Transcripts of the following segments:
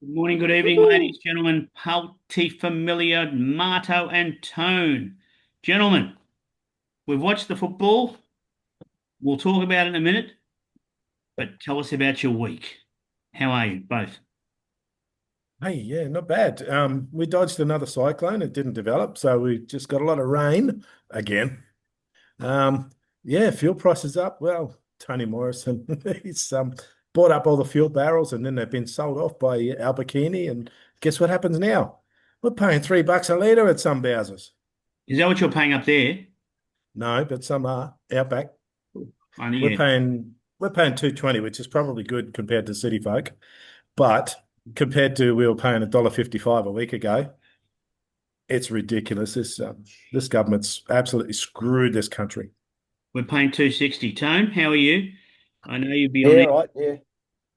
Good morning, good evening, Woo. ladies, gentlemen, Palti familiar, Marto and Tone. Gentlemen, we've watched the football. We'll talk about it in a minute, but tell us about your week. How are you both? Hey, yeah, not bad. We dodged another cyclone. It didn't develop, so we just got a lot of rain again. Um, yeah, fuel prices up. Well, Tony Morrison, he's bought up all the fuel barrels and then they've been sold off by Albuquerque. And guess what happens now? We're paying $3 a litre at some houses. Is that what you're paying up there? No, but some are outback. Only We're you. paying 220, which is probably good compared to city folk. But compared to we were paying $1.55 a week ago, it's ridiculous. This government's absolutely screwed this country. We're paying 260. Tone, how are you? I know you'll be on Yeah, it. right. Yeah.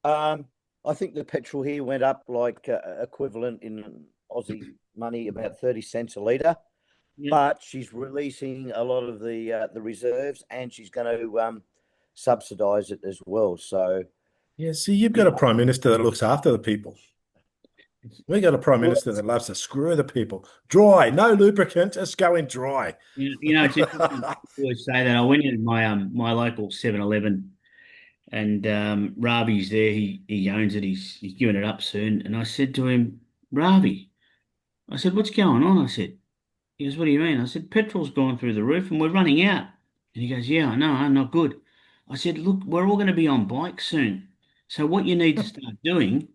Um, I think the petrol here went up like equivalent in Aussie money, about 30 cents a litre. Yep. But she's releasing a lot of the reserves, and she's going to subsidise it as well. So Yeah, see, you've got yeah, a prime minister that looks after the people. We got a prime well, minister that loves to screw the people. Dry, no lubricant, just going dry. It's interesting. I always say that. I went into my local 7-Eleven. And Ravi's there. He owns it. He's giving it up soon. And I said to him, Ravi, I said, what's going on? I said, he goes, what do you mean? I said, petrol's gone through the roof and we're running out. And he goes, yeah, I know, I'm not good. I said, look, we're all going to be on bikes soon. So what you need to start doing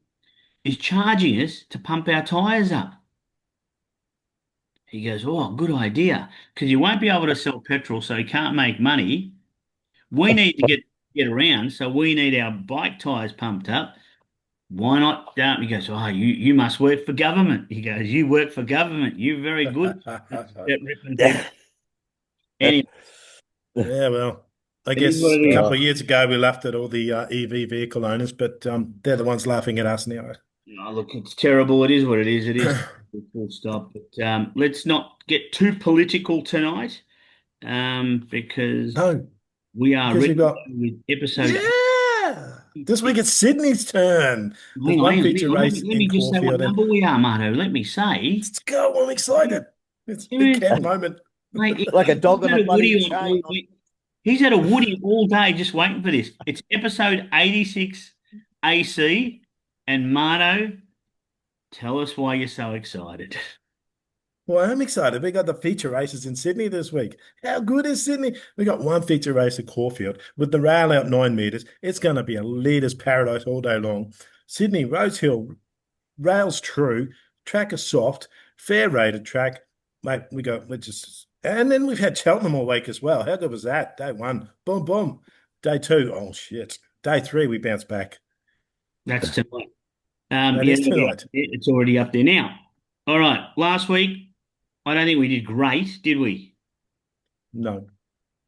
is charging us to pump our tyres up. He goes, oh, good idea. Because you won't be able to sell petrol, so you can't make money. We need to get around, so we need our bike tyres pumped up. Why not? He goes, oh, you must work for government. He goes, you work for government. You're very good at ripping people. yeah, Anyway, Yeah, well, I it is what guess it a is. couple of years ago we laughed at all the EV vehicle owners, but they're the ones laughing at us now. Oh, look, it's terrible. It is what it is. It is full stop. But let's not get too political tonight, because No, we are because ready we've to got go with episode yeah. This week it's Sydney's turn. There's Hang one on, feature hang on. Let me, race let in me just say what Caulfield, and number we are, Marto. Let me say, let's go. I'm excited. It's a big camp seriously, moment. mate, like a he's dog on had a a bloody Woody chain. he's had a Woody all day just waiting for this. It's episode 86 AC. And Marto, tell us why you're so excited. Well, I'm excited. We got the feature races in Sydney this week. How good is Sydney? We got one feature race at Caulfield with the rail out 9 meters. It's going to be a leader's paradise all day long. Sydney, Rose Hill, rails true, track is soft, fair rated track. Mate, we just, and then we've had Cheltenham all week as well. How good was that? Day one, boom, boom. Day two, oh shit. Day three, we bounce back. That's tonight. That Yeah, is tonight. it's already up there now. All right. Last week, I don't think we did great, did we? No,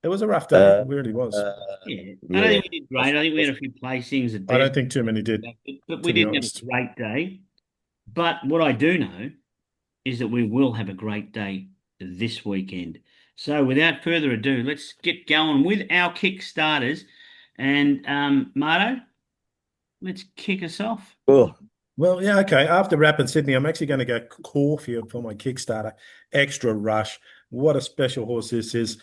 it was a rough day. It Uh, really was. uh, Yeah, I don't yeah, think we did great. I think we had a few placings at I best, don't think too many did, but we to be didn't have a honest. great day. But what I do know is that we will have a great day this weekend. So without further ado, let's get going with our Kickstarters. And Marto, let's kick us off. cool. Well, yeah, okay. After Rapid Sydney, I'm actually going to go Caulfield for my Kickstarter. Extra Rush. What a special horse this is.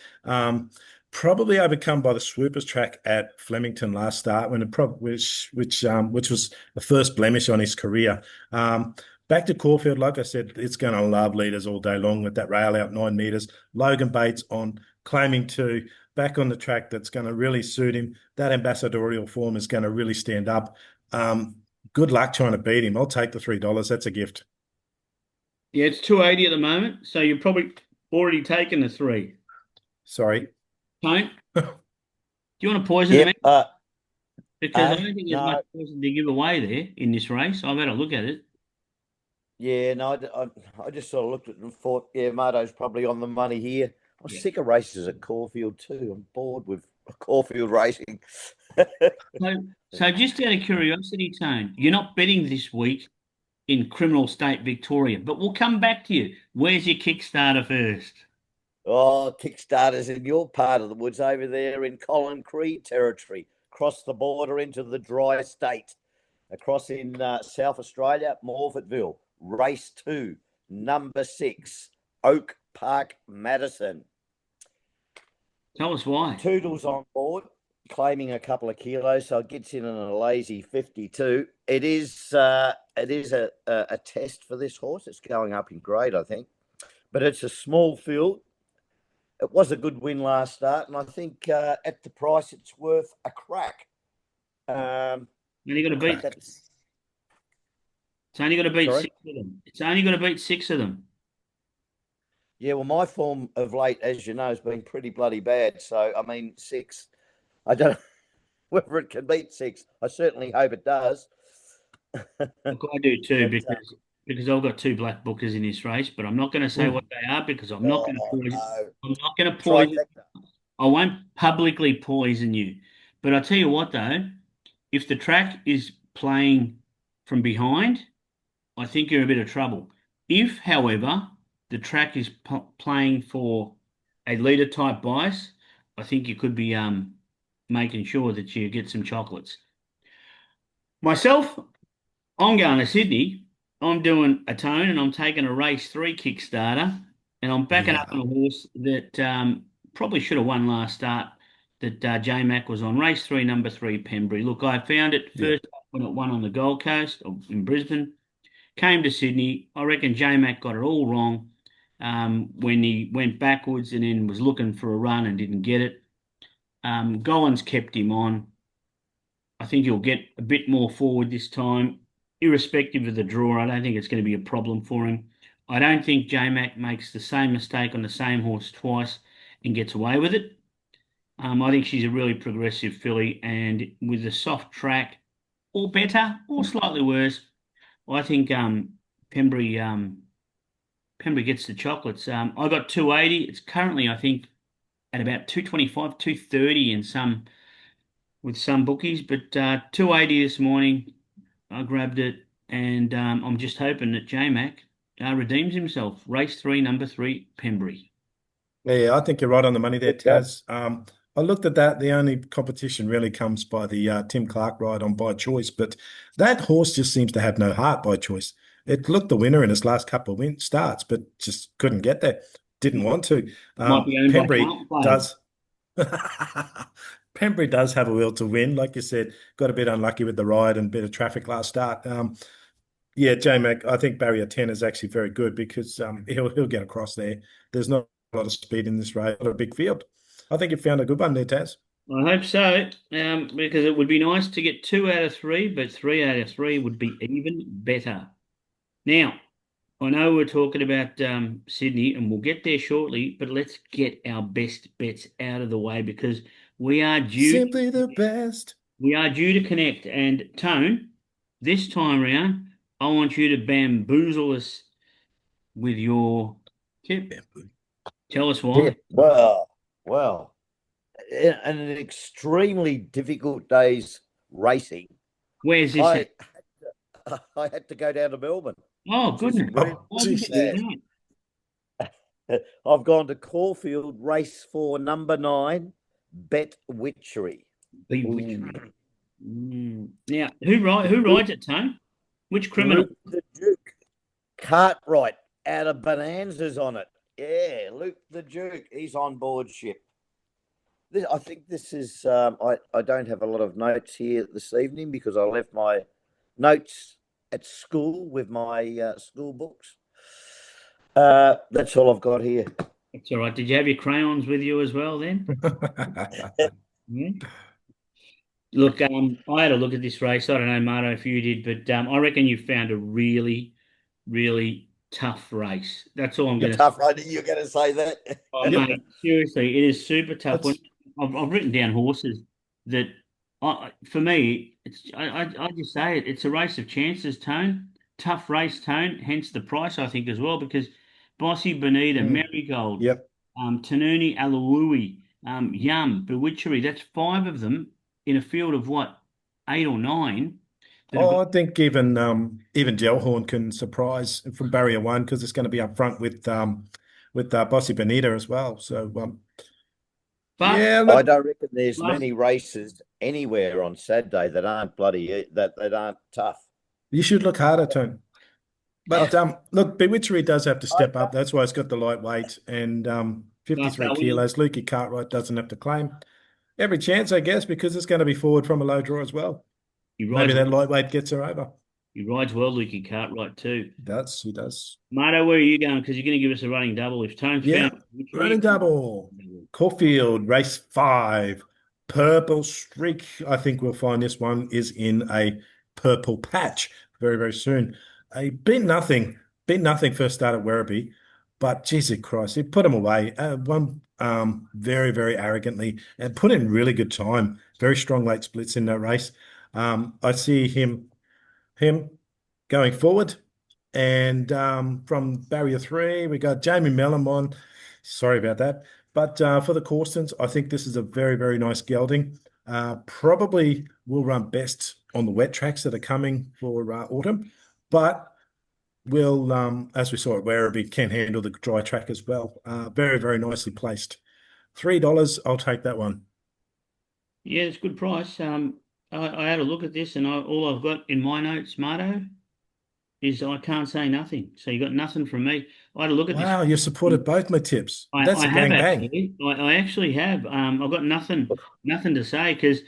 Probably overcome by the Swoopers track at Flemington last start when which was the first blemish on his career. Back to Caulfield, like I said, it's going to love leaders all day long with that rail out 9 meters. Logan Bates on claiming two, back on the track that's going to really suit him. That ambassadorial form is going to really stand up. Good luck trying to beat him. I'll take the $3. That's a gift. Yeah, it's 280 at the moment, so you've probably already taken the three. Sorry. Don't? Do you want to poison them Yep. out? Because I don't think there's much No. poison to give away there in this race. I've had a look at it. Yeah, no. I just sort of looked at it and thought, yeah, Marto's probably on the money here. I'm Yeah. sick of races at Caulfield too. I'm bored with Caulfield racing. So just out of curiosity, Tone, you're not betting this week in criminal state Victoria, but we'll come back to you. Where's your Kickstarter first? Oh, Kickstarter's in your part of the woods over there in Colin Creed territory, cross the border into the dry state. across in South Australia, Morphettville. Race 2, number 6, Oak Park, Madison. Tell us why. Toodle's on board, claiming a couple of kilos, so it gets in a lazy 52. It is a test for this horse. It's going up in grade, I think, but it's a small field. It was a good win last start, and I think at the price, it's worth a crack. And you got to beat. That's It's only got to beat sorry. 6 of them. It's only got to beat 6 of them. Yeah, well, my form of late, as you know, has been pretty bloody bad. So, I mean, 6, I don't know whether it can beat 6. I certainly hope it does. Look, I do too But, because I've got 2 black bookers in this race, but I'm not going to say what they are because I'm not going to oh, poison. no. I'm not going to poison. Trifecta. I won't publicly poison you. But I tell you what, though, if the track is playing from behind, I think you're in a bit of trouble. If, however, the track is playing for a leader type bias, I think you could be making sure that you get some chocolates. Myself, I'm going to Sydney. I'm doing a tone and I'm taking a race 3 Kickstarter and I'm backing up Yeah. on a horse that probably should have won last start that J Mac was on. Race 3, number 3, Pembury. Look, I found it Yeah. first up when it won on the Gold Coast or in Brisbane. Came to Sydney. I reckon J Mac got it all wrong when he went backwards and then was looking for a run and didn't get it. Gollins kept him on. I think he'll get a bit more forward this time, irrespective of the draw. I don't think it's going to be a problem for him. I don't think J Mac makes the same mistake on the same horse twice and gets away with it. I think she's a really progressive filly, and with a soft track, or better, or slightly worse, I think Pembury gets the chocolates. I got 280. It's currently, I think, at about 225, 230 in some with some bookies, but 280 this morning. I grabbed it, and I'm just hoping that J-Mac redeems himself. Race 3, number 3, Pembury. Yeah, I think you're right on the money there, Yep. Taz. I looked at that. The only competition really comes by the Tim Clark ride on By Choice, but that horse just seems to have no heart by choice. It looked the winner in its last couple of starts, but just couldn't get there. Didn't want to. Might be owned by Pembury current players. does. Pembury does have a will to win, like you said. Got a bit unlucky with the ride and a bit of traffic last start. Yeah, J-Mac, I think barrier 10 is actually very good because he'll get across there. There's not a lot of speed in this race, not a big field. I think you found a good one there, Taz. I hope so, because it would be nice to get 2 out of 3, but 3 out of 3 would be even better. Now, I know we're talking about Sydney, and we'll get there shortly, but let's get our best bets out of the way because we are due. Simply the best. We are due to connect. And Tone, this time round, I want you to bamboozle us with your tip. Tell us why. Yeah, well, an extremely difficult day's racing. Where's this I at? I had to go down to Melbourne. Oh, goodness. Really Why did you do that? I've gone to Caulfield, race 4, number 9, Bet Witchery. Bewitchery. Now, who rides it, Tone? Which criminal? Luke the Duke. Cartwright out of Bonanza's on it. Yeah, Luke the Duke. He's on board ship. I think this is. I don't have a lot of notes here this evening because I left my notes at school with my school books. That's all I've got here. It's all right. Did you have your crayons with you as well then? Yeah. Look, I had a look at this race. I don't know, Marto, if you did, but I reckon you found a really, really tough race. That's all I'm going to say. Tough, right? You're going to say that? Oh, mate, seriously, it is super tough. I've written down horses that, for me, I just say it. It's a race of chances, Tone. Tough race, Tone. Hence the price, I think, as well, because Bossy, Bonita, Marigold, Yep. Tanuni, Alawi, Yum, Bewitchery. That's 5 of them in a field of what, 8 or 9. Oh, I think even Gellhorn can surprise from barrier 1 because it's going to be up front with Bossy Bonita as well. So But Yeah, I look, don't reckon there's last, many races anywhere on Saturday that aren't that aren't tough. you should look harder, Tone. Oh, But look, Bewitchery does have to I step up. That's why it's got the lightweight and but 53 kilos. Lukey Cartwright doesn't have to claim. Every chance, I guess, because it's going to be forward from a low draw as well. he Maybe rides that lightweight gets her over. he rides well, Lukey Cartwright too. He does. He does. Marto, where are you going? Because you're going to give us a running double. If Tone's Yeah. found victory, Running double. Caulfield, race 5. Purple Streak. I think we'll find this one is in a purple patch very, very soon. A beat nothing first start at Werribee, but Jesus Christ, he put him away. Won very, very arrogantly and put in really good time. Very strong late splits in that race. I see him going forward. And from barrier 3, we got Jamie Mellamon. Sorry about that. But for the Corstons, I think this is a very, very nice gelding. Probably will run best on the wet tracks that are coming for autumn. But will, as we saw at Werribee, can handle the dry track as well. Very, very nicely placed. $3, I'll take that one. yeah, it's a good price. I had a look at this, and all I've got in my notes, Marto, is I can't say nothing. So you got nothing from me. I had a look at this. Wow, you supported both my tips. That's I a have gang bang. actually. I actually have. I've got nothing to say because,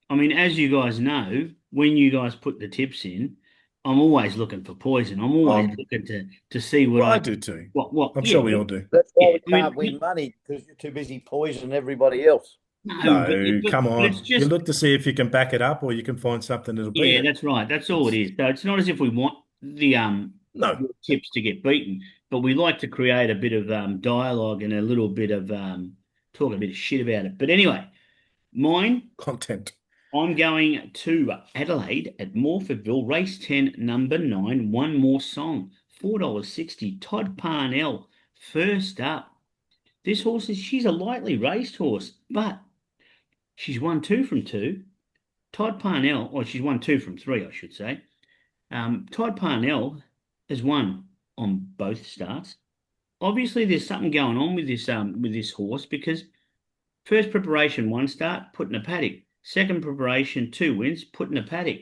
I mean, as you guys know, when you guys put the tips in, I'm always looking for poison. I'm always Um, looking to see what well, I do too. what. I'm Yeah, sure we all do. that's why yeah. we I can't mean, win money because you're too busy poisoning everybody else. no, No, come but it's on. You just look to see if you can back it up or you can find something that'll beat yeah, it. that's right. That's all it is. So it's not as if we want the No, your tips to get beaten, but we like to create a bit of dialogue and a little bit of talk a bit of shit about it. But anyway, mine. content. I'm going to Adelaide at Morfordville, race 10, number 9, one more song, $4.60. Todd Parnell, first up. This horse she's a lightly raced horse, but she's won 2 from 2. Todd Parnell, or she's won 2 from 3, I should say. Todd Parnell has won on both starts. Obviously, there's something going on with this horse because first preparation, 1 start, put in a paddock. Second preparation, 2 wins, put in a paddock.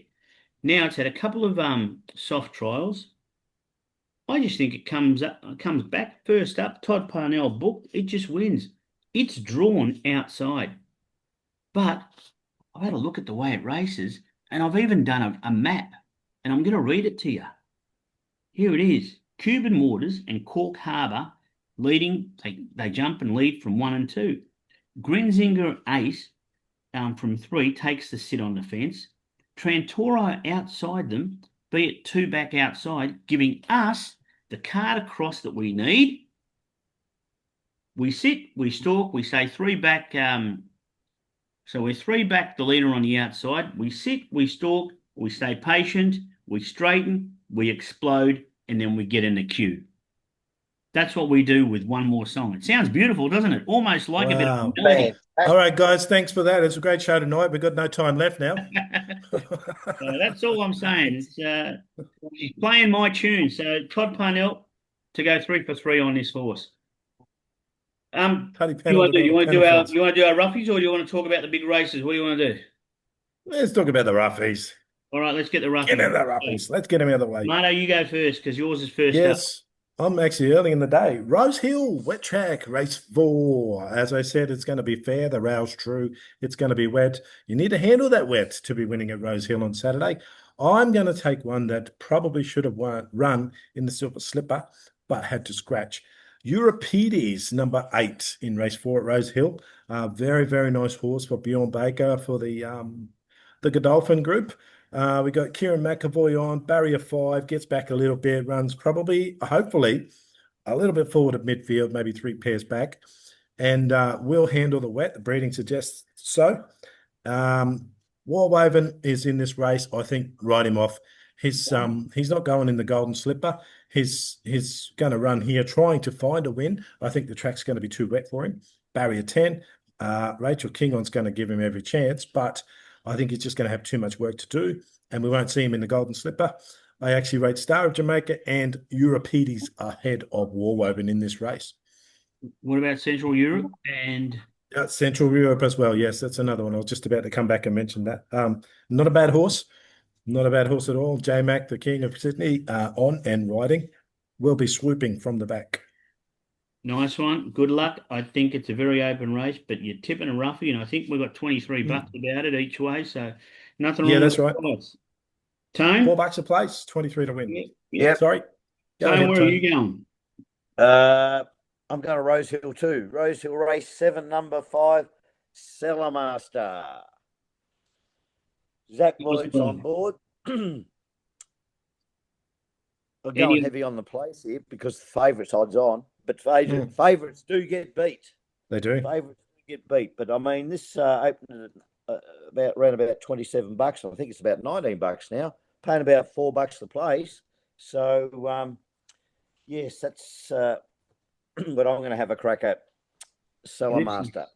Now it's had a couple of soft trials. I just think comes back first up. Todd Parnell booked. It just wins. It's drawn outside, but I've had a look at the way it races, and I've even done a map, and I'm going to read it to you. Here it is: Cuban Waters and Cork Harbour leading. They jump and lead from 1 and 2. Grinzinger Ace from 3 takes the sit on the fence. Trantoro outside them, be it 2 back outside, giving us the card across that we need. We sit, we stalk, we say 3 back. So we're 3 back, the leader on the outside. We sit, we stalk, we stay patient, we straighten, we explode, and then we get in the queue. That's what we do with one more song. It sounds beautiful, doesn't it? Almost like a bit of Wow. a melody. All right, guys, thanks for that. It's a great show tonight. We've got no time left now. That's all I'm saying. She's playing my tune. So Todd Parnell to go 3 for 3 on this horse. Paddy Panel to You the want to do panel fence. our roughies, or do you want to talk about the big races? What do you want to do? Let's talk about the roughies. All right, let's get the Get roughies. out of the roughies. Let's get them out of the way. Marto, you go first because yours is first up. Yes, I'm actually early in the day. Rose Hill, wet track, race 4. As I said, it's going to be fair. The rail's true. It's going to be wet. You need to handle that wet to be winning at Rose Hill on Saturday. I'm going to take one that probably should have run in the Silver Slipper, but had to scratch. Euripides, number 8 in race 4 at Rose Hill. Very, very nice horse for Bjorn Baker for the Godolphin group. We got Kieran McAvoy on, barrier 5, gets back a little bit, runs probably, hopefully, a little bit forward at midfield, maybe 3 pairs back, and will handle the wet. The breeding suggests so. Warwaven is in this race. I think write him off. He's not going in the Golden Slipper. He's going to run here trying to find a win. I think the track's going to be too wet for him. Barrier 10. Rachel Kingon's going to give him every chance, but I think he's just going to have too much work to do, and we won't see him in the Golden Slipper. I actually rate Star of Jamaica and Euripides ahead of Warwoven in this race. What about Central Europe and Central Europe as well. Yes, that's another one. I was just about to come back and mention that. Not a bad horse. Not a bad horse at all. J Mac, the King of Sydney, on and riding. Will be swooping from the back. Nice one. Good luck. I think it's a very open race, but you're tipping a roughie, and I think we've got 23 bucks Mm. about it each way, so nothing Yeah, wrong with that's the right. price. Four Tone? bucks a place, 23 to win. Yeah, yeah. Yep. Sorry. Go Tone, ahead, where are Tony. you going? I'm going to Rose Hill too. Rose Hill race 7, number 5, Cellarmaster. Zach Nice Lloyd's on one. board. We're going Any, heavy on the place here because the favourites odds on, but Mm, favourites do get beat. they do. Favourites do get beat, but I mean this opened at about around about 27 bucks. I think it's about 19 bucks now. Paying about $4 the place. So yes, that's what I'm going to have a crack at. Cellarmaster.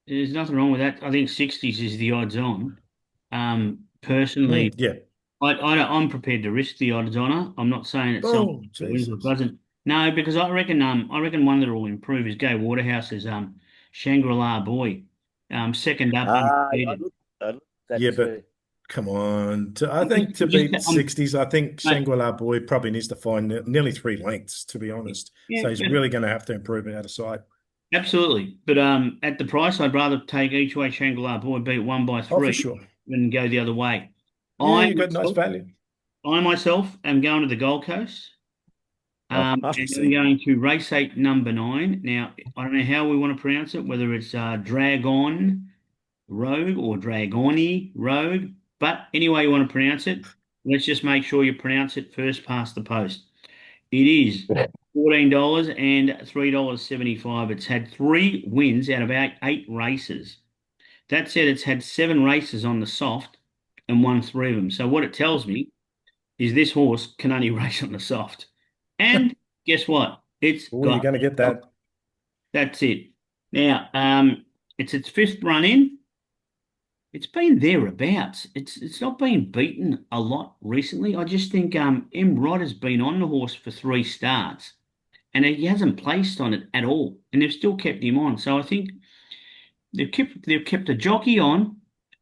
there's nothing wrong with that. I think 60s is the odds on. Personally, Yeah. I'm prepared to risk the odds on her. I'm not saying it's someone Oh, that wins or Jesus. doesn't. No, because I reckon one that will improve is Go Waterhouse's Shangri-La Boy. Second up undefeated. I looked at Yeah, that but too. come on. I think to beat I'm 60s, I think mate, Shangri-La Boy probably needs to find nearly 3 lengths, to be honest. yeah, So he's really going to have to improve it out of sight. absolutely. But at the price, I'd rather take each way Shangri-La Boy beat one by Oh, for three sure. than go the other way. Yeah, I you got nice myself, value. I myself am going to the Gold Coast. Oh, I And I'm see. going to race 8, number 9. Now, I don't know how we want to pronounce it, whether it's Dragon Rogue or Dragoni Rogue, but any way you want to pronounce it, let's just make sure you pronounce it first past the post. It is $14 and $3.75. It's had 3 wins out of 8 races. That said, it's had 7 races on the soft and won 3 of them. So what it tells me is this horse can only race on the soft. And guess what? It's Oh, you're got going to the get soft. that. That's it. Now, it's its 5th run in. It's been thereabouts. It's not been beaten a lot recently. I just think M Rod has been on the horse for 3 starts and he hasn't placed on it at all. And they've still kept him on. So I think they've kept a jockey on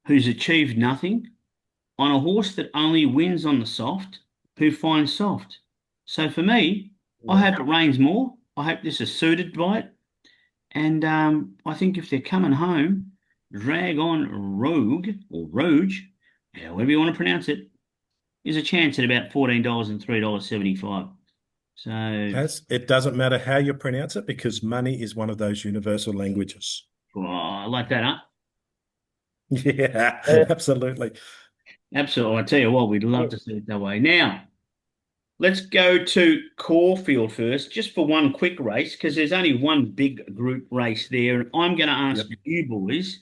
who's achieved nothing on a horse that only wins on the soft, who finds soft. So for me, I Yeah. hope it rains more. I hope this is suited by it. And I think if they're coming home, Drag on Rogue or Roge, however you want to pronounce it, is a chance at about $14 and $3.75. So It doesn't matter how you pronounce it because money is one of those universal languages. oh, I like that, huh? Yeah, Yeah. absolutely. Absolutely. I tell you what, we'd love to see it that way. Now, let's go to Caulfield first, just for one quick race, because there's only one big group race there. And I'm going to ask Yep. you boys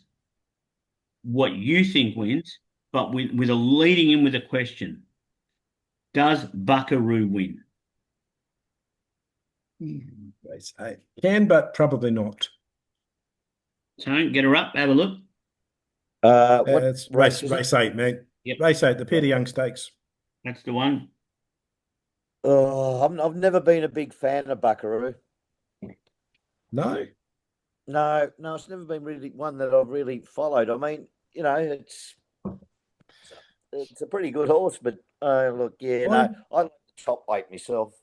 what you think wins, but with a leading in with a question. Does Buckaroo win? Race 8. Can, but probably not. So get her up, have a look. What It's race race is it? race 8, man. Yep, Race 8, the Peter Young Stakes. that's the one. Oh, I've never been a big fan of Buckaroo. No? No, it's never been really one that I've really followed. I mean, it's a pretty good horse, but look, yeah, no, Well, I like the top weight myself.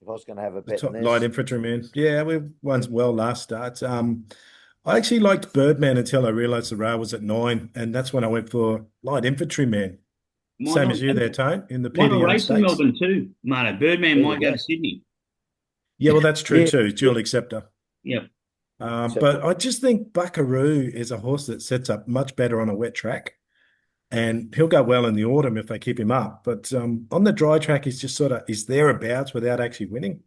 If I was going to have a the bet in top light this, infantryman. Yeah, we one's well last start. I actually liked Birdman until I realised the rail was at 9, and that's when I went for light infantryman. Might Same not, as you there, Tone, in the might Peter not Young race in Stakes. Melbourne too, Marto. Birdman there you might go go. to Sydney. Yeah, well, that's true Yeah, too. Dual acceptor. Yep. But I just think Buckaroo is a horse that sets up much better on a wet track. And he'll go well in the autumn if they keep him up. But on the dry track, he's just sort of he's thereabouts without actually winning,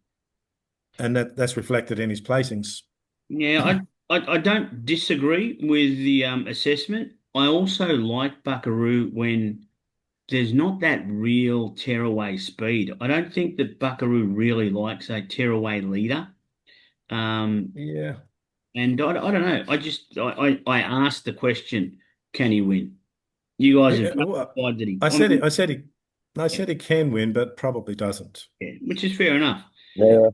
and that's reflected in his placings. Yeah, I don't disagree with the assessment. I also like Buckaroo when there's not that real tearaway speed. I don't think that Buckaroo really likes a tearaway leader. Um, Yeah, and I don't know. I asked the question, can he win? You guys have yeah. Well, justified that he. I I said it. mean, I yeah, said he can win, but probably doesn't. yeah, which is fair enough. Yeah. yeah,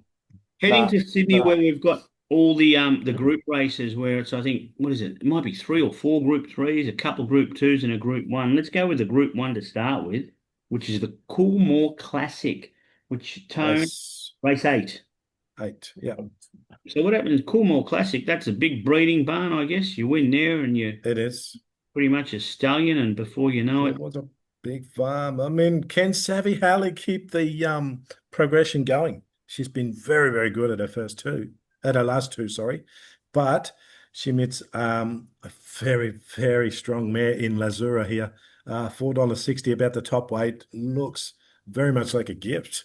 Heading no, to Sydney, no, where we've got all the group races where it's, I think, what is it? It might be three or four group threes, a couple group twos, and a group one. Let's go with the group one to start with, which is the Coolmore Classic, which Tone Race race 8. 8. Yeah, So what happens? Coolmore Classic, that's a big breeding barn, I guess. You win there, and you're it is. pretty much a stallion, and before you know It it, was a big farm. I mean, can Savvy Halley keep the progression going? She's been very, very good at her last two, sorry. But she meets a very, very strong mare in Lazura here. $4.60 about the top weight. Looks very much like a gift.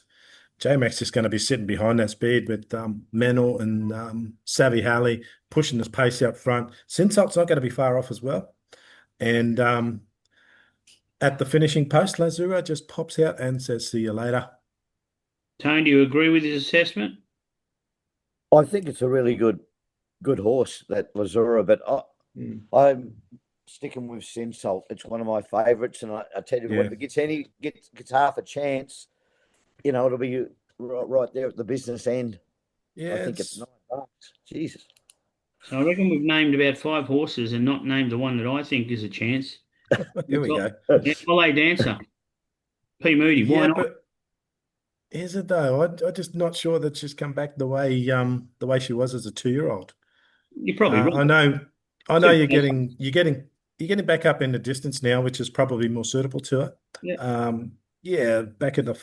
J-Max is going to be sitting behind that speed with Menor and Savvy Halley pushing this pace out front. Sinsalt's not going to be far off as well. And at the finishing post, Lazura just pops out and says, "See you later." Tone, do you agree with his assessment? I think it's a really good horse, that Lazura, but Mm. I'm sticking with Sinsalt. It's one of my favourites, and I tell you what, Yeah. if it gets half a chance, it'll be right there at the business end. I Yeah, think it's it's $9. Jesus. So I reckon we've named about 5 horses and not named the one that I think is a chance. here It's we go. Ballet Dancer, P. Moody. Why Yeah, not? but is it though? I'm just not sure that she's come back the way she was as a 2-year-old. You're probably I right. know, I know Two you're getting back up in the distance now, which is probably more suitable to her. Yeah, Yeah, back at the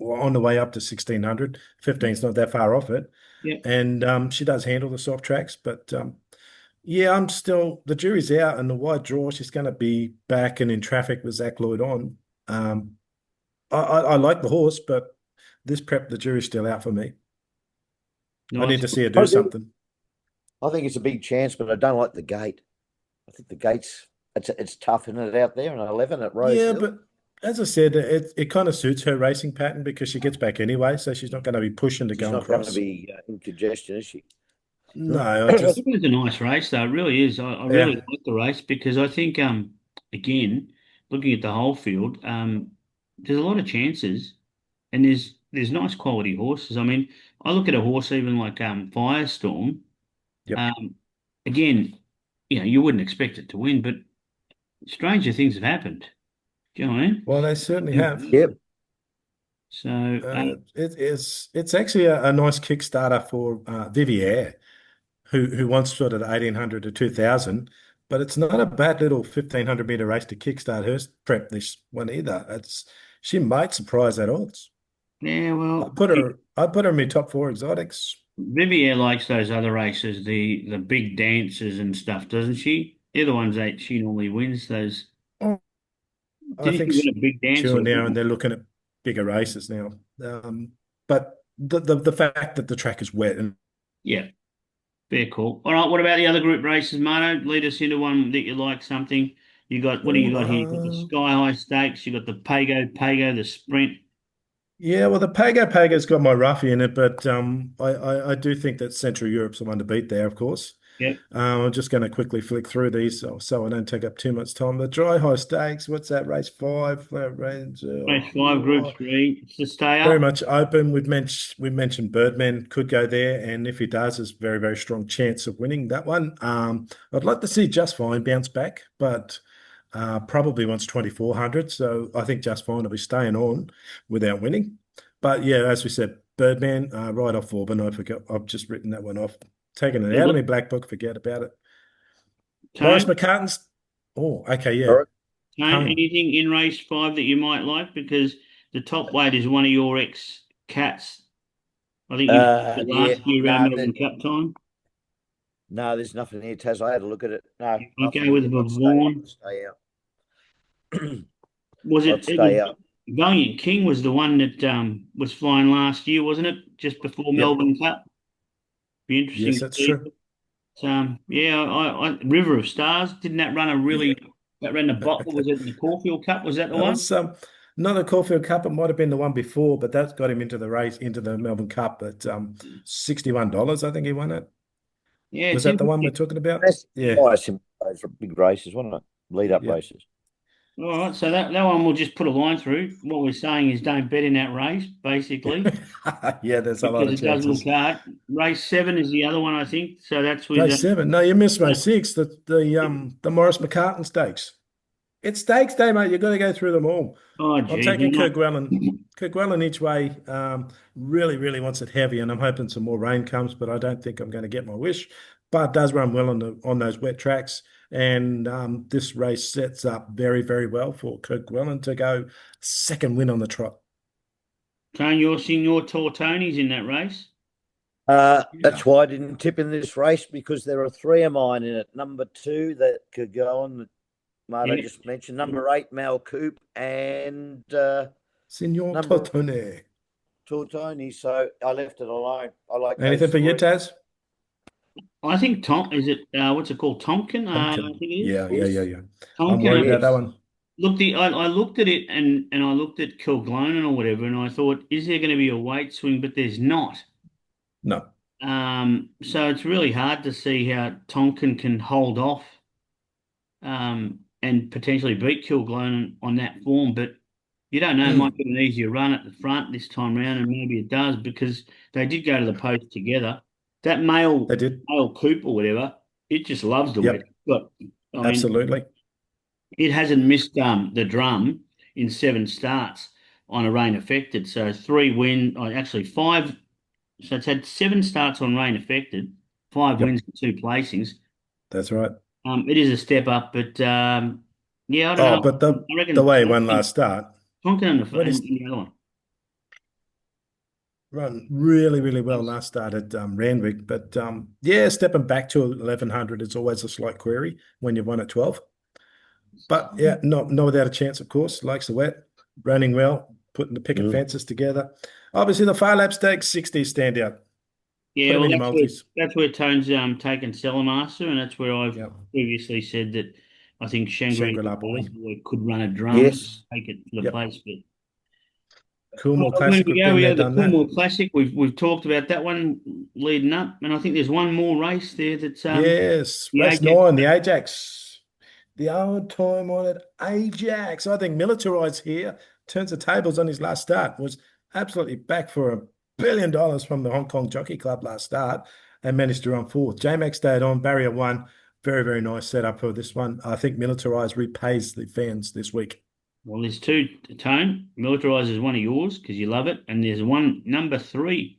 on the way up to 1600. 15's not that far off it. yeah. And she does handle the soft tracks, but yeah, the jury's out, and the wide draw, she's going to be back and in traffic with Zach Lloyd on. Um, I like the horse, but this prep, the jury's still out for me. I need Nice. to see her I do think, something. I think it's a big chance, but I don't like the gate. I think the gate's it's tough, isn't it, out there in 11 at Yeah, Rosehill? but as I said, it kind of suits her racing pattern because she gets back anyway, so she's not going to be pushing to She's go and not going to cross. be in congestion, is she? No, I I just think it's a nice race, though. It really is. I really yeah, like the race because I think, again, looking at the whole field, there's a lot of chances, and there's nice quality horses. I mean, I look at a horse even like Firestorm. yep. Um, again, you wouldn't expect it to win, but stranger things have happened. Do you know what I Well, they certainly have. mean? Yep. So, It's actually a nice Kickstarter for Vivier, who once stood at 1800 to 2000, but it's not a bad little 1500-meter race to kickstart her prep this one either. She might surprise that odds. yeah, well, I'd put her in my top four exotics. Vivier likes those other races, the big dances and stuff, doesn't she? They're the ones that she normally wins. Those Oh, I didn't think she win a big dance sure or now, and they're looking at bigger races now. But the fact that the track is wet and yeah, fair call. All right, what about the other group races, Mano? Lead us into one that you like. Something you got? What do you got here? You got the Sky High Stakes. You got the Pago, the Sprint. yeah, well, the Paga's got my roughie in it, but I do think that Central Europe's the one to beat there, of course. Yep, I'm just going to quickly flick through these so I don't take up too much time. The Dry High Stakes, what's that? Race 5, flat range. race 5, Group 3. It's to stay Very up. much open. We mentioned Birdman could go there, and if he does, there's very, very strong chance of winning that one. I'd like to see Just Fine bounce back, but probably wants 2400. So I think Just Fine will be staying on without winning. But yeah, as we said, Birdman right off Auburn. I forgot. I've just written that one off. Taking it Yeah, out of look, my black book. Forget about it. Maurice Tone, McCartan's. Oh, okay, All yeah. right. Tone, Tone. anything in race 5 that you might like? Because the top weight is one of your ex cats. I think you did Yeah. last year around No, Melbourne Cup time. no, there's nothing here, Taz. I had a look at it. No, I nothing go here. with I'd stay. Vaughan. I'd stay out. Was I'd it was stay out. Valiant King was the one that was flying last year, wasn't it? Just before Yep. Melbourne Cup. Be interesting Yes, to that's see. true. Yeah, River of Stars, didn't that run a Yeah. really that ran the bottle? Was it in the Caulfield Cup? Was that the That one? was not the Caulfield Cup. It might have been the one before, but that got him into the race, into the Melbourne Cup at $61. I think he won it. Yeah, Was it's that the one we're interesting. talking about? That's Yeah, nice in those big races, wasn't it? Lead up yeah. races. All right, so that one we'll just put a line through. What we're saying is don't bet in that race, basically, Yeah, there's a lot because of it does look chances. hard. Race 7 is the other one, I think. So that's with Race seven. No, you missed race six. The Morris McCartan Stakes. It's stakes day, mate. You've got to go through them all. oh, I'm geez, taking I'm not. Kerguelen. Kerguelen each way. Really, really wants it heavy, and I'm hoping some more rain comes, but I don't think I'm going to get my wish. But it does run well on those wet tracks, and this race sets up very, very well for Kerguelen to go second win on the trot. Tone, you're seeing your Tortonis in that race. Yeah. That's why I didn't tip in this race because there are three of mine in it. Number two that could go on that Marto Yeah. just mentioned. Number eight, Mal Coop, and Signor number Totone. Tortoni. So I left it alone. I like Anything those for you, three. Taz? I think Tom, is it, what's it called? Tompkin? I Pumpkin. think it is. Yeah, yeah, yeah, Yes, yeah. I'm Tompkin. worried about that yes. one. Look, I looked at it and I looked at Kilglonan or whatever, and I thought, is there going to be a weight swing? But there's not. No. So it's really hard to see how Tonkin can hold off and potentially beat Kilglonan on that form. But you don't know, it might Mm, get an easier run at the front this time round, and maybe it does because they did go to the post together. That they did. male Coop or whatever, it just loves the wet. Yep, But I mean, absolutely. it hasn't missed the drum in 7 starts on a rain affected. So 3 win, actually five. So it's had 7 starts on rain affected, 5 wins Yep, and 2 placings. that's right. It is a step up, but yeah, I don't Oh, know. but I the reckon way he won last start, Tonkin when and he's the other one. run really, really well last start at Randwick, but yeah, stepping back to 1100 is always a slight query when you've won at 12. But yeah, not without a chance, of course. Likes the wet, running well, putting the picket Mm. fences together. Obviously, the Far Lap Stakes 60 stand out. Put Yeah, them well, in your multis. that's where Tone's taken Celemaster, and that's where I've Yeah, previously said that I think Shangri-La Boy. Could run a drum, Yes. take it for the Yep. place. But Coolmore when Classic, we we've go, been we there, have the done that. Coolmore Classic. We've talked about that one leading up, and I think there's one more race there that's Yes, the race Ajax. nine, the Ajax. The old time on it, Ajax. I think Militarized here turns the tables on his last start. Was absolutely back for $1 billion from the Hong Kong Jockey Club last start and managed to run fourth. J-Max stayed on, barrier one. Very, very nice setup for this one. I think Militarized repays the fans this week. Well, there's two, Tone. Militarize is one of yours because you love it, and there's one number 3.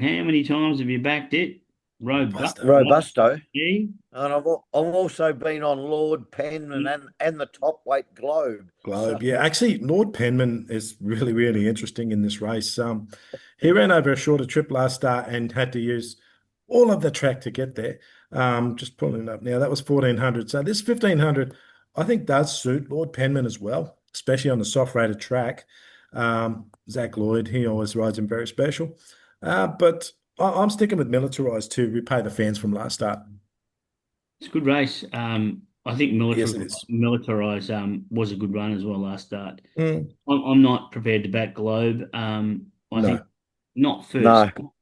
How many times have you backed it? Robust. Buster. Robusto. Yeah. And I've also been on Lord Penman and the top weight Globe. So Globe. Yeah, actually, Lord Penman is really, really interesting in this race. He ran over a shorter trip last start and had to use all of the track to get there. Just pulling it up now. That was 1400. So this 1500, I think, does suit Lord Penman as well, especially on the soft rated track. Zach Lloyd, he always rides him very special. But I'm sticking with Militarized to repay the fans from last start. It's a good race. I think Yes, it is. Militarize was a good run as well last start. Mm, I'm not prepared to back Globe. I think no. not first. no.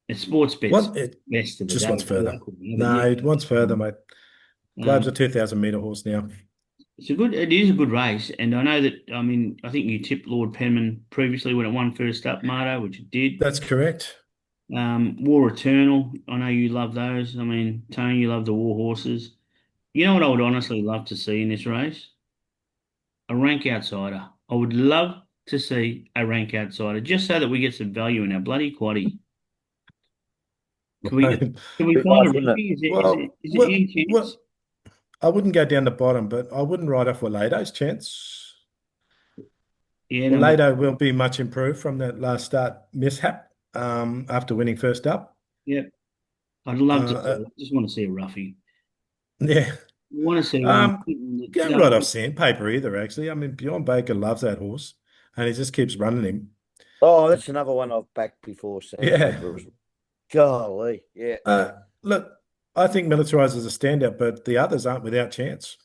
It's sports bets It best of the just day. wants further. Local, you know, but No, yeah, it wants further, mate. Globe's um, a 2,000 meter horse now. it is a good race, and I know that. I mean, I think you tipped Lord Penman previously when it won first up, Marto, which it did. That's correct. War Eternal. I know you love those. I mean, Tony, you love the war horses. You know what I would honestly love to see in this race? A rank outsider. I would love to see a rank outsider just so that we get some value in our bloody quaddy. Can we Right. can we Be find a nice, wouldn't it? rookie? Well, Is it any chance? I wouldn't go down the bottom, but I wouldn't write off Walado's chance. Yeah, no, Walado will be much improved from that last start mishap after winning first up. yeah. I'd love to see Uh, it. I just want to see a roughie. yeah. I want to see one Um, that Can't write off Sandpaper either, actually. I mean, Bjorn Baker loves that horse and he just keeps running him. Oh, that's another one I've backed before. Yeah. Sandpaper. Golly, yeah. Uh, Look, I think Militarize is a standout, but the others aren't without chance.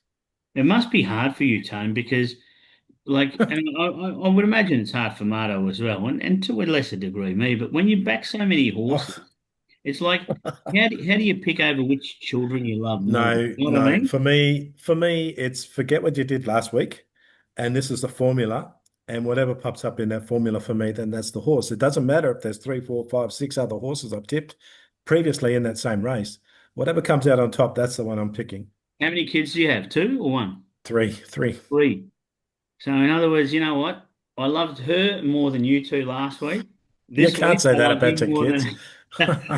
it must be hard for you, Tone, because like, and I would imagine it's hard for Marto as well, and to a lesser degree me. But when you back so many Oh, horses. It's like, how do you pick over which children you love more? No, You know what I no. mean? For me, it's forget what you did last week, and this is the formula. And whatever pops up in that formula for me, then that's the horse. It doesn't matter if there's three, four, five, six other horses I've tipped previously in that same race. Whatever comes out on top, that's the one I'm picking. How many kids do you have? Two or one? Three. Three. So in other words, you know what? I loved her more than you two last week. You This can't week say I that love about you your more kids. than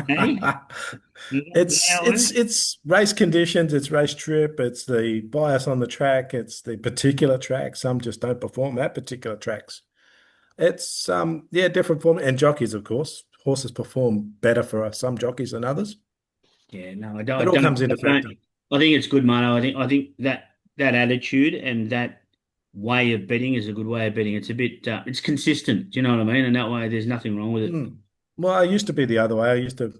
hey. Is that It's how it it's works? it's race conditions, it's race trip, it's the bias on the track, it's the particular track. Some just don't perform at particular tracks. It's yeah, different form and jockeys, of course. Horses perform better for some jockeys than others. Yeah, no, I don't. It all comes into I don't. factor. I think it's good, mate. I think that attitude and that way of betting is a good way of betting. It's a bit. It's consistent. Do you know what I mean? And that way, there's nothing wrong with it. Hmm. Well, I used to be the other way. I used to,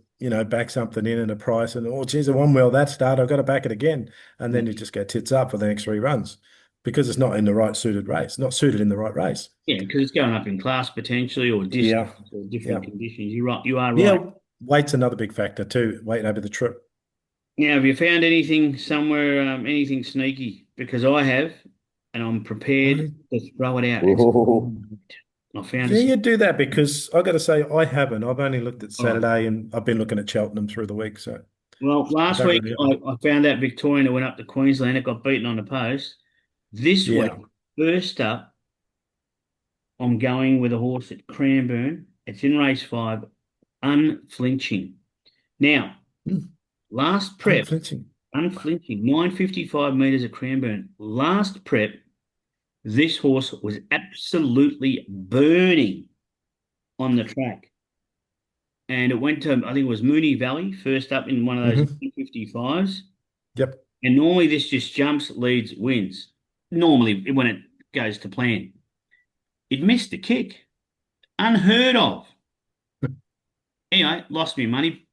back something in at a price and, oh, geez, I won well that start. I've got to back it again. And then you Yeah, just go tits up for the next three runs because it's not in the right suited race, not suited in the right race. yeah, because it's going up in class potentially or distance Yeah. or Yeah. different conditions. You're right. You are right. Yeah. Weight's another big factor too. Weight over the trip. Now, have you found anything somewhere, anything sneaky? Because I have, and I'm prepared I, to throw it out. Ooh. I found yeah, us. you do that because I got to say, I haven't. I've only looked at Oh, Saturday and I've been looking at Cheltenham through the week. So well, I last don't week really. I found that Victorian that went up to Queensland. It got beaten on the post. This week, Yeah. first up, I'm going with a horse at Cranbourne. It's in race 5, unflinching. Now, Hmm. last prep, Unflinching. unflinching, 955 metres at Cranbourne. Last prep, this horse was absolutely burning on the track. And it went to, I think it was Mooney Valley, first up in one of those Hmm. 955s. Yep. And normally this just jumps, leads, wins. Normally when it goes to plan. It missed the kick. Unheard of. Anyway, lost me money.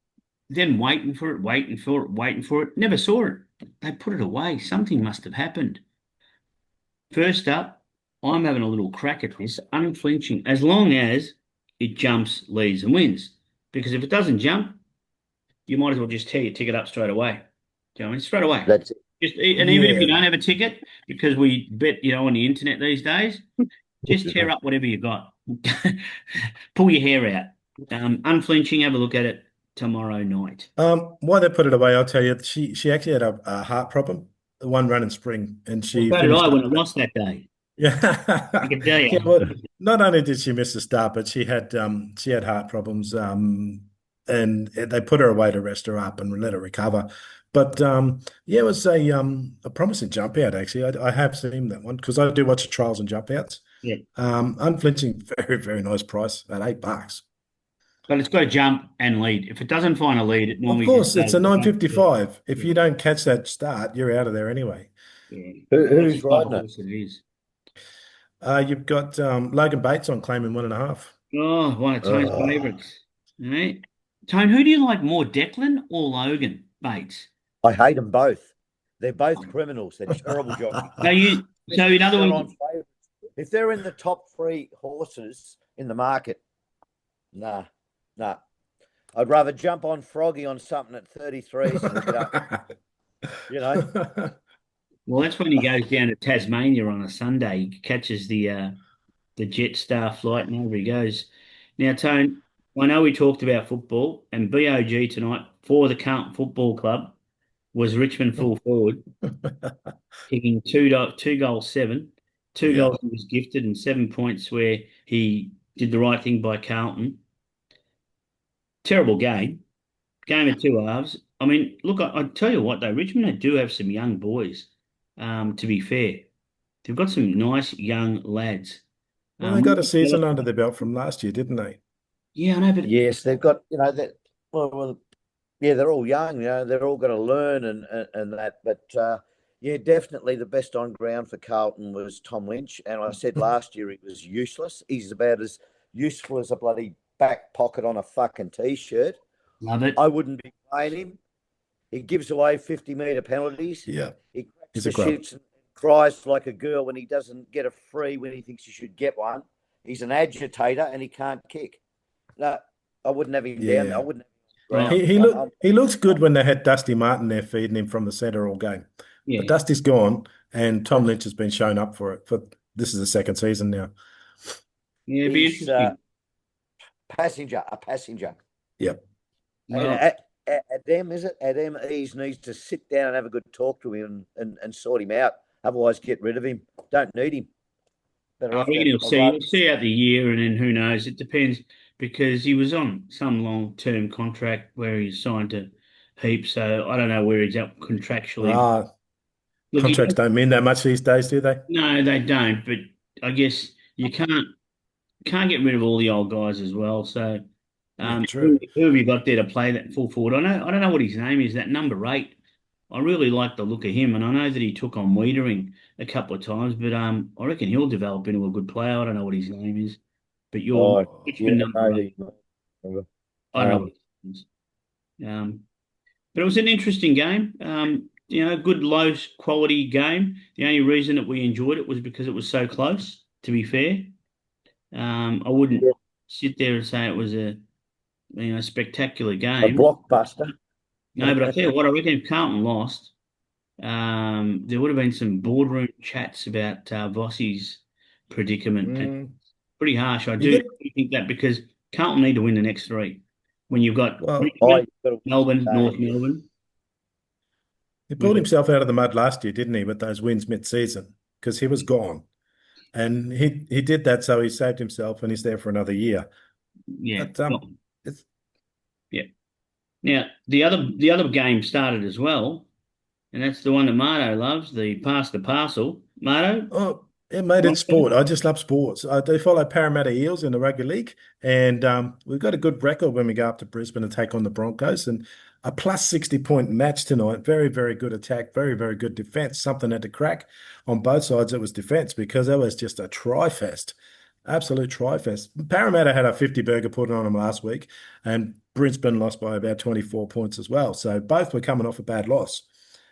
Then waiting for it, waiting for it, waiting for it. Never saw it. They put it away. Something must have happened. First up, I'm having a little crack at this, unflinching, as long as it jumps, leads, and wins. Because if it doesn't jump, you might as well just tear your ticket up straight away. Do you know what I mean? Straight away. That's it. And even if you Yeah. don't have a ticket, because we bet, on the internet these days, just tear up whatever you got. Pull your hair out. Unflinching, have a look at it tomorrow night. Why they put it away, I'll tell you. She actually had a heart problem, one run in spring, and Well, she so did finished I up. when I lost that day. I Yeah, can tell yeah. you. Well, not only did she miss the start, but she had heart problems. And they put her away to rest her up and let her recover. But yeah, it was a promising jump out actually. I have seen that one because I do watch the trials and jump outs. Yeah. Unflinching, very very nice price at $8. But it's got to jump and lead. If it doesn't find a lead, it Of normally just course, it's goes. a 955. If Yeah. you don't catch that start, you're out of there anyway. Yeah. Well, that's the Who's type of riding it? horse it is. You've got Logan Bates on claiming 1.5. Oh, one of Tone's Oh, favourites. All right. Tone, who do you like more, Declan or Logan Bates? I hate them both. They're both criminals. They're terrible jockeys. So in other They're words, on favourites. If they're in the top three horses in the market, nah, nah. I'd rather jump on Froggy on something at 33s and get up, you know. well, that's when he goes down to Tasmania on a Sunday. He catches the Jetstar flight and over he goes. Now, Tone, I know we talked about football and BOG tonight for the Carlton Football Club was Richmond full forward, kicking two goals, seven. Two Yeah. goals he was gifted and 7 points where he did the right thing by Carlton. Terrible game. Game of two halves. I mean, look, I tell you what, though, Richmond do have some young boys, to be fair. They've got some nice young lads. Well, they One got a of the season fellas- under their belt from last year, didn't they? yeah, I know, but Yes, they've got, that. Well, yeah, they're all young. They're all going to learn and that. But yeah, definitely the best on ground for Carlton was Tom Lynch. And I said last year he was useless. He's about as useful as a bloody back pocket on a fucking t-shirt. love it. I wouldn't be playing him. He gives away 50-meter penalties. Yeah. He cracks He's a the grub. shits and cries like a girl when he doesn't get a free when he thinks he should get one. He's an agitator and he can't kick. No, I wouldn't have him down. I Yeah. wouldn't have him Well, ground. He looks good when they had Dusty Martin there feeding him from the centre all game. But yeah, Dusty's gone, and Tom That's Lynch has been shown up for it. For this is the second season now. yeah, it'd be he's interesting. a passenger. Yep. And Well, Adam, is it? Adam Ease needs to sit down and have a good talk to him and sort him out. Otherwise, get rid of him. Don't need him. Better I off reckon to. I'd rather. he'll see out the year, and then who knows? It depends because he was on some long-term contract where he's signed to heaps. So I don't know where he's at contractually. Ah, Look, contracts don't mean that much these days, do they? no, they don't. But I guess you can't get rid of all the old guys as well. So Yeah, who, true. who have you got there to play that full forward? I don't know what his name is. That number 8. I really like the look of him, and I know that he took on Wiedering a couple of times, but I reckon he'll develop into a good player. I don't know what his name is, but you're Oh, Richmond you number know 8. who. I don't know what his name is. But it was an interesting game. Good low quality game. The only reason that we enjoyed it was because it was so close. To be fair, I wouldn't Yeah, sit there and say it was a spectacular a game. blockbuster. No, but I tell you what, I reckon if Carlton lost, there would have been some boardroom chats about Vossi's predicament. And Mm, pretty harsh. I you do get think that because Carlton need to win the next 3. When you've got well. Oh, Richmond, you've got to win Melbourne, the North game. Yeah. Melbourne. He We've pulled got himself out of the mud last year, didn't he, with those wins mid-season? Because he was gone. And he did that, so he saved himself and he's there for another year. yeah. But Well, it's yeah. Now the other game started as well, and that's the one that Marto loves, the pass the parcel. Marto, oh, it made it sport. I just love sports. I do follow Parramatta Eels in the rugby league, and we've got a good record when we go up to Brisbane and take on the Broncos, and a plus 60-point match tonight. Very, very good attack, very, very good defense. Something had to crack on both sides. It was defense because it was just a try fest. Absolute try fest. Parramatta had a 50 burger put on them last week, and Brisbane lost by about 24 points as well. So both were coming off a bad loss.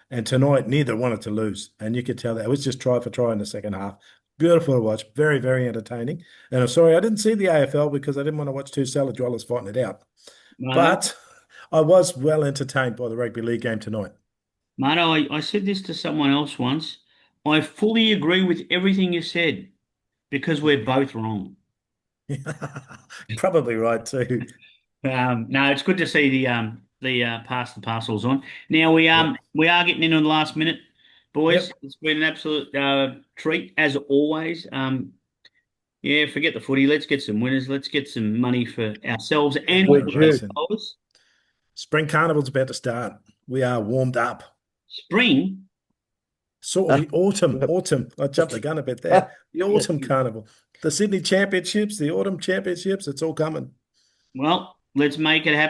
And tonight, neither wanted to lose. And you could tell that it was just try for try in the second half. Beautiful to watch. Very, very entertaining. And I'm sorry, I didn't see the AFL because I didn't want to watch two salad dwellers fighting it out. Marto, But I was well entertained by the rugby league game tonight. Marto. I said this to someone else once. I fully agree with everything you said because we're both wrong. Probably right too. No, it's good to see the pass the parcels on. Now Yep. we are getting into the last minute, boys. Yep. It's been an absolute treat as always. Yeah, forget the footy. Let's get some winners. Let's get some money for ourselves and And We're for our due. listen, followers. Spring Carnival's about to start. We are warmed up. Spring. Sort of the autumn. I jumped the gun a bit there. The autumn carnival. The Sydney Championships, the autumn championships, it's all coming. Well, let's make it happen.